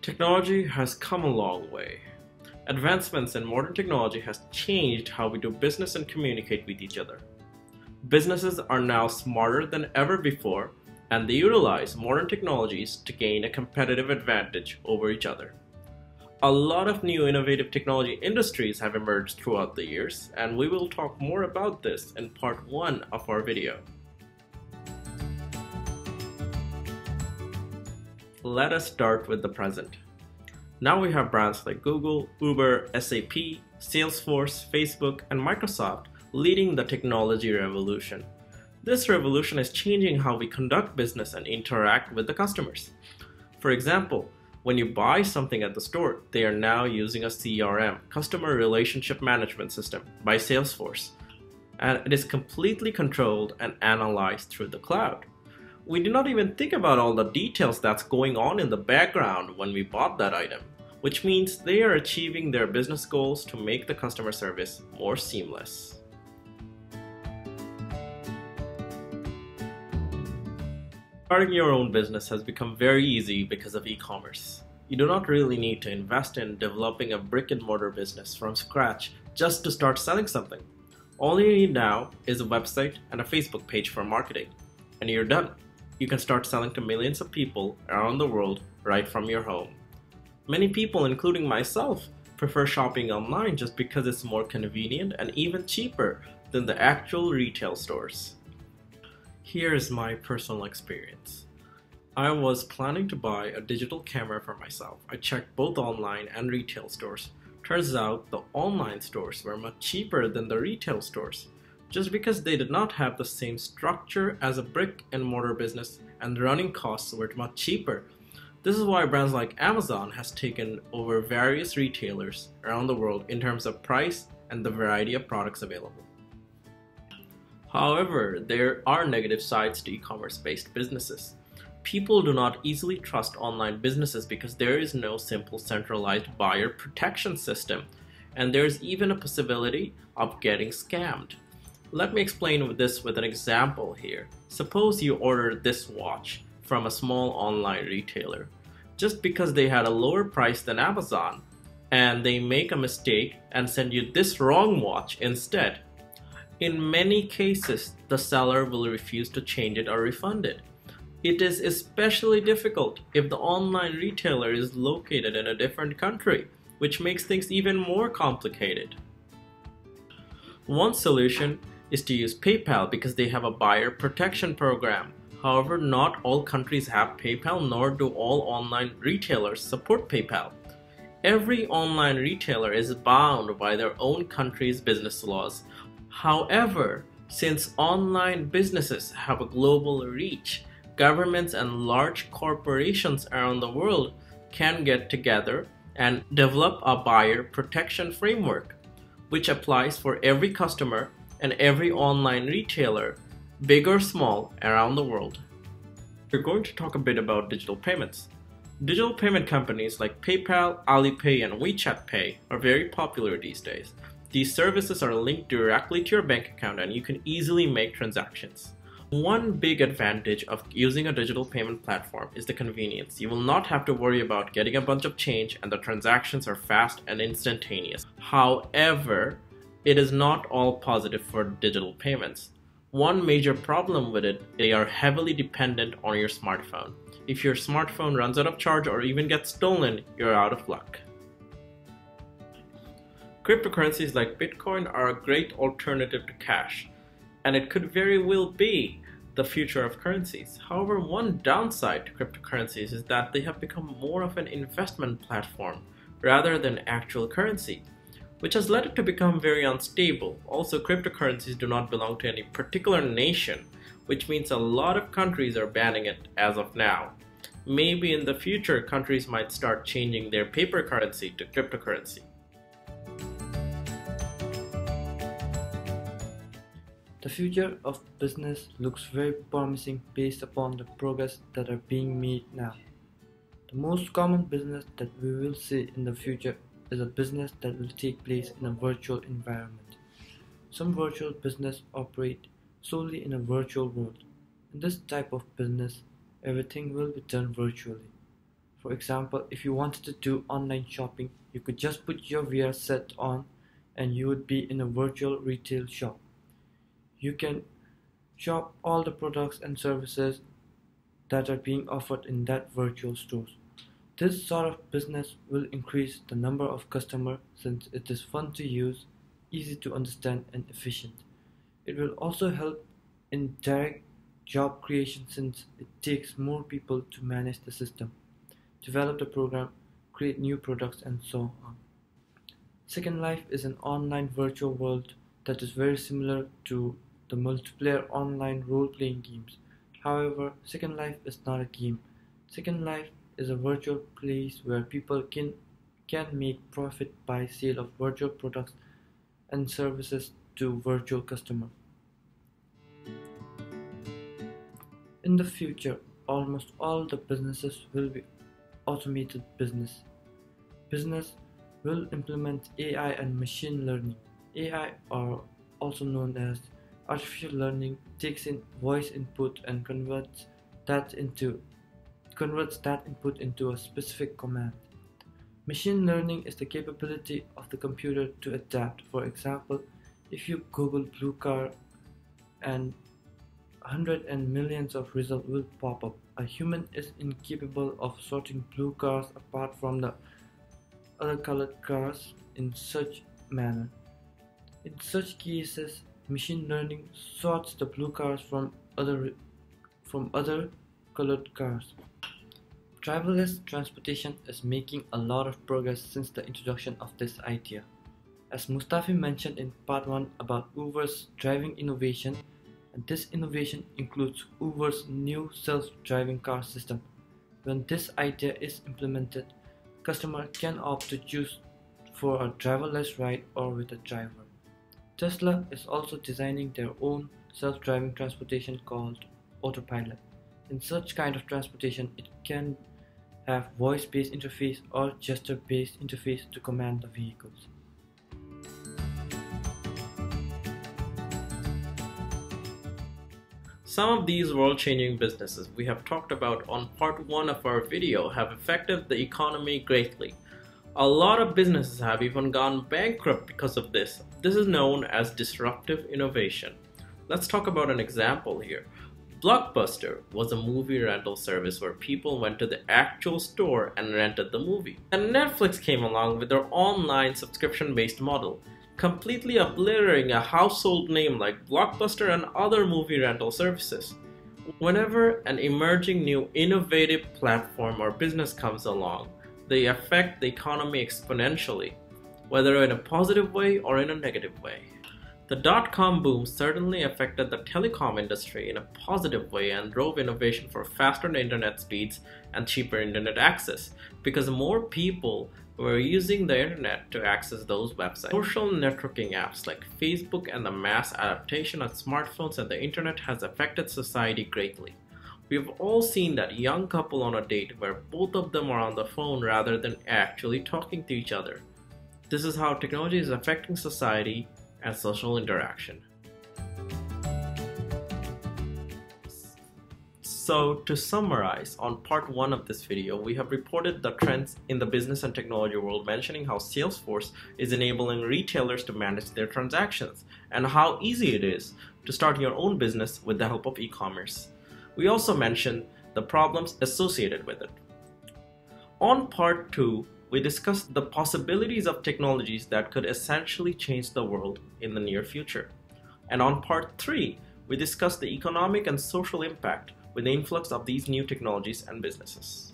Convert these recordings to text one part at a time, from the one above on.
Technology has come a long way. Advancements in modern technology has changed how we do business and communicate with each other. Businesses are now smarter than ever before, and they utilize modern technologies to gain a competitive advantage over each other. A lot of new innovative technology industries have emerged throughout the years, and we will talk more about this in part 1 of our video. Let us start with the present. Now we have brands like Google, Uber, SAP, Salesforce, Facebook, and Microsoft leading the technology revolution. This revolution is changing how we conduct business and interact with the customers. For example, when you buy something at the store, they are now using a CRM, Customer Relationship Management System, by Salesforce, and it is completely controlled and analyzed through the cloud. We do not even think about all the details that's going on in the background when we bought that item, which means they are achieving their business goals to make the customer service more seamless. Starting your own business has become very easy because of e-commerce. You do not really need to invest in developing a brick-and-mortar business from scratch just to start selling something. All you need now is a website and a Facebook page for marketing, and you're done. You can start selling to millions of people around the world right from your home. Many people, including myself, prefer shopping online just because it's more convenient and even cheaper than the actual retail stores. Here's my personal experience. I was planning to buy a digital camera for myself. I checked both online and retail stores. Turns out the online stores were much cheaper than the retail stores, just because they did not have the same structure as a brick-and-mortar business, and the running costs were much cheaper. This is why brands like Amazon has taken over various retailers around the world in terms of price and the variety of products available. However, there are negative sides to e-commerce based businesses. People do not easily trust online businesses because there is no simple centralized buyer protection system, and there is even a possibility of getting scammed. Let me explain this with an example here. Suppose you ordered this watch from a small online retailer. Just because they had a lower price than Amazon, and they make a mistake and send you this wrong watch instead. In many cases, the seller will refuse to change it or refund it. It is especially difficult if the online retailer is located in a different country, which makes things even more complicated. One solution is to use PayPal because they have a buyer protection program. However, not all countries have PayPal, nor do all online retailers support PayPal. Every online retailer is bound by their own country's business laws. However, since online businesses have a global reach, governments and large corporations around the world can get together and develop a buyer protection framework, which applies for every customer and every online retailer, big or small, around the world. We're going to talk a bit about digital payments. Digital payment companies like PayPal, Alipay, and WeChat Pay are very popular these days. These services are linked directly to your bank account and you can easily make transactions. One big advantage of using a digital payment platform is the convenience. You will not have to worry about getting a bunch of change, and the transactions are fast and instantaneous. However, it is not all positive for digital payments. One major problem with it, they are heavily dependent on your smartphone. If your smartphone runs out of charge or even gets stolen, you're out of luck. Cryptocurrencies like Bitcoin are a great alternative to cash, and it could very well be the future of currencies. However, one downside to cryptocurrencies is that they have become more of an investment platform rather than actual currency, which has led it to become very unstable. Also, cryptocurrencies do not belong to any particular nation, which means a lot of countries are banning it as of now. Maybe in the future, countries might start changing their paper currency to cryptocurrency. The future of business looks very promising based upon the progress that are being made now. The most common business that we will see in the future is a business that will take place in a virtual environment. Some virtual business operate solely in a virtual world. In this type of business, everything will be done virtually. For example, if you wanted to do online shopping, you could just put your VR set on and you would be in a virtual retail shop. You can shop all the products and services that are being offered in that virtual stores. This sort of business will increase the number of customers since it is fun to use, easy to understand and efficient. It will also help in direct job creation since it takes more people to manage the system, develop the program, create new products and so on. Second Life is an online virtual world that is very similar to the multiplayer online role-playing games. However, Second Life is not a game. Second Life is a virtual place where people can make profit by sale of virtual products and services to virtual customers. In the future, almost all the businesses will be automated business. Business will implement AI and machine learning. AI, or also known as artificial learning, takes in voice input and converts that input into a specific command. Machine learning is the capability of the computer to adapt. For example, if you Google blue car and hundreds and millions of results will pop up. A human is incapable of sorting blue cars apart from the other colored cars in such manner. In such cases, machine learning sorts the blue cars from other colored cars. Driverless transportation is making a lot of progress since the introduction of this idea. As Mustafi mentioned in part 1 about Uber's driving innovation, and this innovation includes Uber's new self-driving car system. When this idea is implemented, customer can opt to choose for a driverless ride or with a driver. Tesla is also designing their own self-driving transportation called Autopilot. In such kind of transportation, it can have voice-based interface or gesture-based interface to command the vehicles. Some of these world-changing businesses we have talked about on part 1 of our video have affected the economy greatly. A lot of businesses have even gone bankrupt because of this. This is known as disruptive innovation. Let's talk about an example here. Blockbuster was a movie rental service where people went to the actual store and rented the movie. And Netflix came along with their online subscription-based model, completely obliterating a household name like Blockbuster and other movie rental services. Whenever an emerging new innovative platform or business comes along, they affect the economy exponentially, whether in a positive way or in a negative way. The dot-com boom certainly affected the telecom industry in a positive way and drove innovation for faster internet speeds and cheaper internet access, because more people were using the internet to access those websites. Social networking apps like Facebook and the mass adaptation of smartphones and the internet has affected society greatly. We have all seen that young couple on a date where both of them are on the phone rather than actually talking to each other. This is how technology is affecting society and social interaction. So to summarize, on part 1 of this video, we have reported the trends in the business and technology world, mentioning how Salesforce is enabling retailers to manage their transactions and how easy it is to start your own business with the help of e-commerce. We also mentioned the problems associated with it. On part 2, we discussed the possibilities of technologies that could essentially change the world in the near future. And on part 3, we discussed the economic and social impact with the influx of these new technologies and businesses.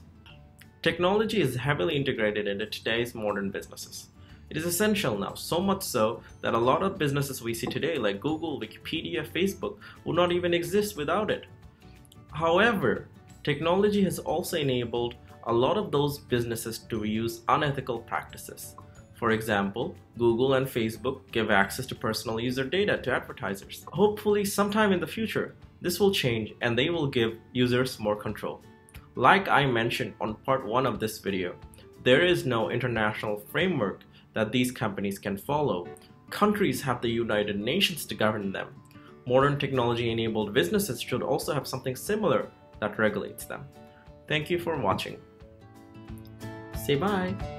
Technology is heavily integrated into today's modern businesses. It is essential now, so much so that a lot of businesses we see today like Google, Wikipedia, Facebook would not even exist without it. However, technology has also enabled a lot of those businesses to use unethical practices. For example, Google and Facebook give access to personal user data to advertisers. Hopefully, sometime in the future, this will change and they will give users more control. Like I mentioned on part 1 of this video, there is no international framework that these companies can follow. Countries have the United Nations to govern them. Modern technology-enabled businesses should also have something similar that regulates them. Thank you for watching. Say bye.